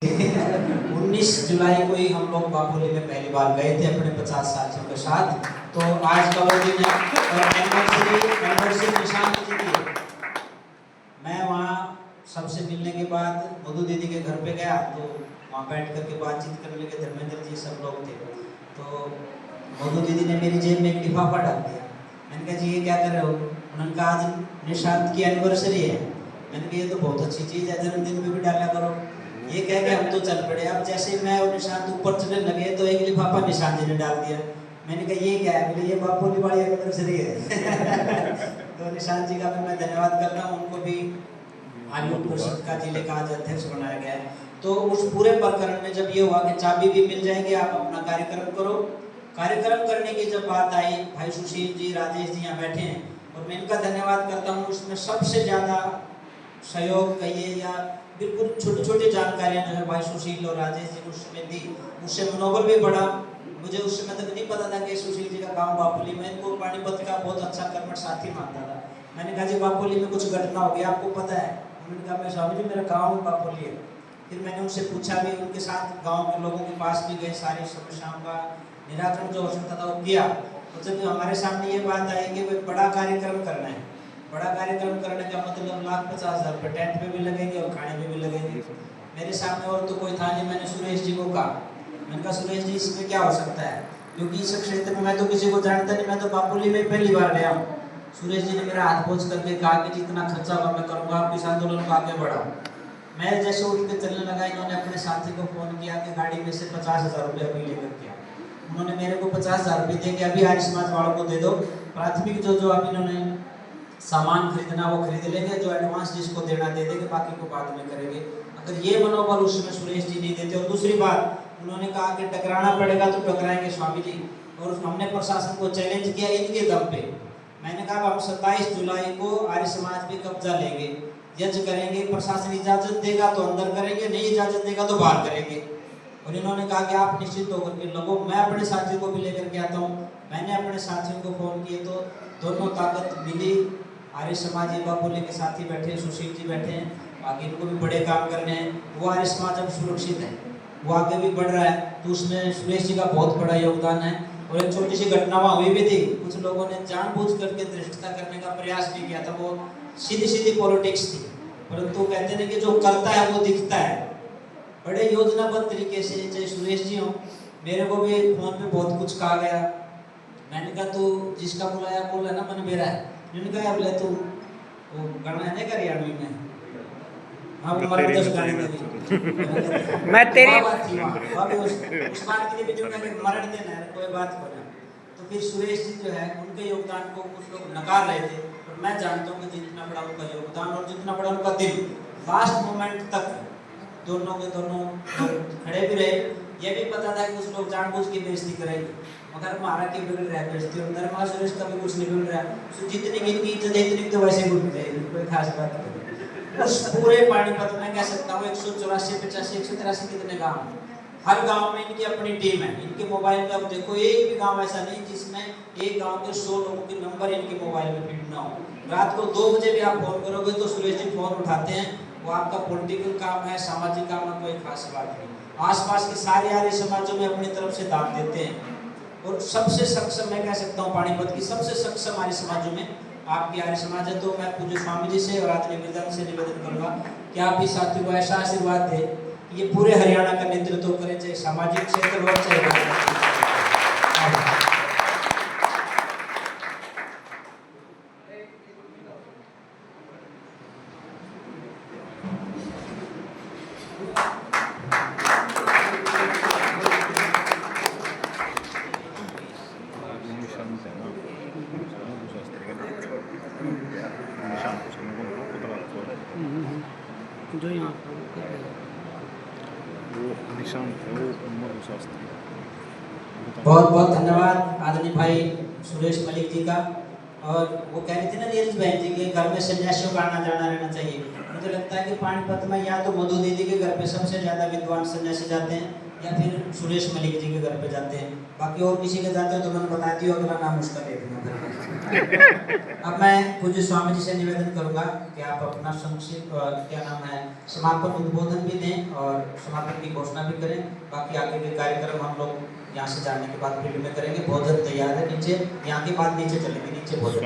19 जुलाई को ही हम लोग बापोली में पहली बार गए थे अपने 50 साथियों के साथ। तो आज का वो दिन है और एनिवर्सरी निशान जी की। मैं वहाँ सबसे मिलने के बाद मधु दीदी के घर पे गया तो वहाँ बैठ करके बातचीत करने लगे। धर्मेंद्र जी सब लोग थे तो मधु दीदी ने मेरी जेब में एक लिफाफा डाल दिया। मैंने कहा जी ये क्या कर रहे हो? उन्होंने कहा आज निशांत की एनिवर्सरी है। मैंने कहा ये तो बहुत अच्छी चीज़ है, जन्मदिन में भी डाला करो। ये कह के हम तो चल पड़े। अब जैसे मैं और निशांत ऊपर चलने लगे तो एक लिफाफा निशांत जी ने डाल दिया। मैंने कहा ये क्या है? बोले ये बापोली वाली एनिवर्सरी है। तो निशांत जी का भी मैं धन्यवाद करता हूँ। उनको भी आयुक्त परिषद का जिले का आज अध्यक्ष बनाया गया है। तो उस पूरे प्रकरण में जब ये हुआ कि चाबी भी मिल जाएगी, आप अपना कार्यक्रम करो। कार्यक्रम करने की जब बात आई, भाई सुशील जी, राजेश जी यहाँ बैठे हैं और मैं इनका धन्यवाद करता हूँ। उसमें सबसे ज़्यादा सहयोग कहिए या बिल्कुल छोटी छोटी जानकारियाँ जो है भाई सुशील और राजेश जी उस समय दी। उससे मनोबल भी बढ़ा। मुझे उस समय तक नहीं पता था कि सुशील जी का गांव बापोली में, इनको पानीपत का बहुत अच्छा कर्मठ साथी मानता था। मैंने कहा जी बापोली में कुछ घटना हो गया, आपको पता है? उन्होंने कहा मैं स्वामी जी मेरा गाँव बापोली है। फिर मैंने उनसे पूछा भी, उनके साथ गाँव के लोगों के पास भी गए, सारी समस्याओं का निराकरण जो हो सकता था वो किया। तो जब हमारे सामने ये बात आई कि भाई बड़ा कार्यक्रम करना है, बड़ा कार्यक्रम करने का मतलब 1,50,000 रुपये टेंट पे भी लगेंगे और खाने पे भी लगेंगे। मेरे सामने और तो कोई था नहीं। मैंने सुरेश जी को कहा, मैंने कहा सुरेश जी इसमें क्या हो सकता है? क्योंकि इस क्षेत्र में मैं तो किसी को जानता नहीं, मैं तो बापोली में पहली बार गया हूँ। सुरेश जी ने मेरा हाथ पोंछ करके कहा कि जितना खर्चा होगा मैं करूँगा, आप इस आंदोलन को आगे बढ़ाओ। मैं जैसे उठ के चलने लगा, इन्होंने अपने साथी को फोन किया कि गाड़ी में से 50,000 रुपये अभी लेकर के आओ। उन्होंने मेरे को 50,000 रुपये दे के अभी आर्य समाज वालों को दे दो। प्राथमिक जो अब इन्होंने सामान खरीदना वो खरीद लेंगे, जो एडवांस जिसको देना दे देंगे, बाकी को बाद में करेंगे। अगर ये मनोबल उसमें सुरेश जी नहीं देते। और दूसरी बात, उन्होंने कहा कि टकराना पड़ेगा तो टकराएंगे स्वामी जी। और हमने प्रशासन को चैलेंज किया इनके दम पे। मैंने कहा हम 27 जुलाई को आर्य समाज पे कब्जा लेंगे, यज्ञ करेंगे, प्रशासन इजाजत देगा तो अंदर करेंगे, नहीं इजाजत देगा तो बाहर करेंगे। और इन्होंने कहा कि आप निश्चित होकर के लगो, मैं अपने साथियों को भी लेकर के आता हूँ। मैंने अपने साथियों को फोन किए तो दोनों ताकत मिली। आर्य समाज बापोली के साथी बैठे, सुशील जी बैठे हैं, आगे इनको भी बड़े काम करने हैं। वो आर्य समाज अब सुरक्षित है, वो आगे भी बढ़ रहा है। तो उसमें सुरेश जी का बहुत बड़ा योगदान है। और एक छोटी सी घटना वहाँ हुई भी थी, कुछ लोगों ने जानबूझ करके धृष्टता करने का प्रयास भी किया था। वो सीधी सीधी पॉलिटिक्स थी, परंतु कहते हैं कि जो करता है वो दिखता है। बड़े योजनाबद्ध तरीके से, चाहे सुरेश जी हो, मेरे को भी फोन पे बहुत कुछ कहा गया। मैंने कहा तू जिसका बुलाया बोला ना मन मेरा है। उन्होंने कहा बोले तू वो गाना है ना हरियाणवी में, हाँ वो मर दस गाने में मैं तेरी बात थी वहाँ भी उस बात के लिए भी जो मैंने मरण देना है कोई बात को ना। तो फिर सुरेश जी जो है उनके योगदान को कुछ लोग नकार रहे थे, और मैं जानता हूँ कि जितना बड़ा उनका योगदान और जितना बड़ा उनका दिल, लास्ट मोमेंट तक दोनों के दोनों खड़े भी रहे। ये भी पता था कि कुछ लोग जानबूझ के बेइज्जती करेंगे, मगर हमारा के बिगड़ रहा है बेइज्जती, और नरमा सुरेश का भी कुछ नहीं बिगड़ रहा है। जितनी की इनकी इज्जत है इतनी तो वैसे गुट जाएगी, कोई खास बात नहीं। उस पूरे पानीपत में कह सकता हूँ 184, 85, 183 कितने गाँव, हर गांव में इनकी अपनी टीम है। इनके मोबाइल में अब देखो एक भी गांव ऐसा नहीं जिसमें एक गांव के 100 लोगों के नंबर इनके मोबाइल में फीड ना हो। रात को 2 बजे भी आप फोन करोगे तो सुरेश जी फोन उठाते हैं। वो आपका पॉलिटिकल काम है, सामाजिक काम है, कोई खास बात नहीं। आसपास के सारे आर्य समाजों में अपनी तरफ से दान देते हैं। और सबसे सक्षम मैं कह सकता हूँ पानीपत की सबसे सक्षम आर्य समाजों में आपकी आर्य समाज है। तो मैं पूज्य स्वामी जी से और आदरणीय निवेदन से निवेदन करूंगा कि आप इस साथी को ऐसा आशीर्वाद दें, ये पूरे हरियाणा का नेतृत्व करें, चाहे सामाजिक क्षेत्र हो चाहे जो यहाँ बहुत बहुत धन्यवाद आदरणीय भाई सुरेश मलिक जी का। और वो कह रही थी ना नीरज बहन जी के घर में सन्यासियों का आना जाना रहना चाहिए। मुझे लगता है कि पानीपत में या तो मधु दीदी के घर पे सबसे ज़्यादा विद्वान सन्यासी जाते हैं, या फिर सुरेश मलिक जी के घर पे जाते हैं। बाकी और किसी के जाते हो तो मैंने बता दिया, अगला नाम उसका ले देना। अब मैं पूज्य स्वामी जी से निवेदन करूंगा कि आप अपना संक्षिप्त क्या नाम है समापन उद्बोधन भी दें और समापन की घोषणा भी करें। बाकी आगे के कार्यक्रम हम लोग यहाँ से जाने के बाद फील्ड में करेंगे। भोजन तैयार है नीचे, यहाँ के बाद नीचे चलेंगे, नीचे भोजन।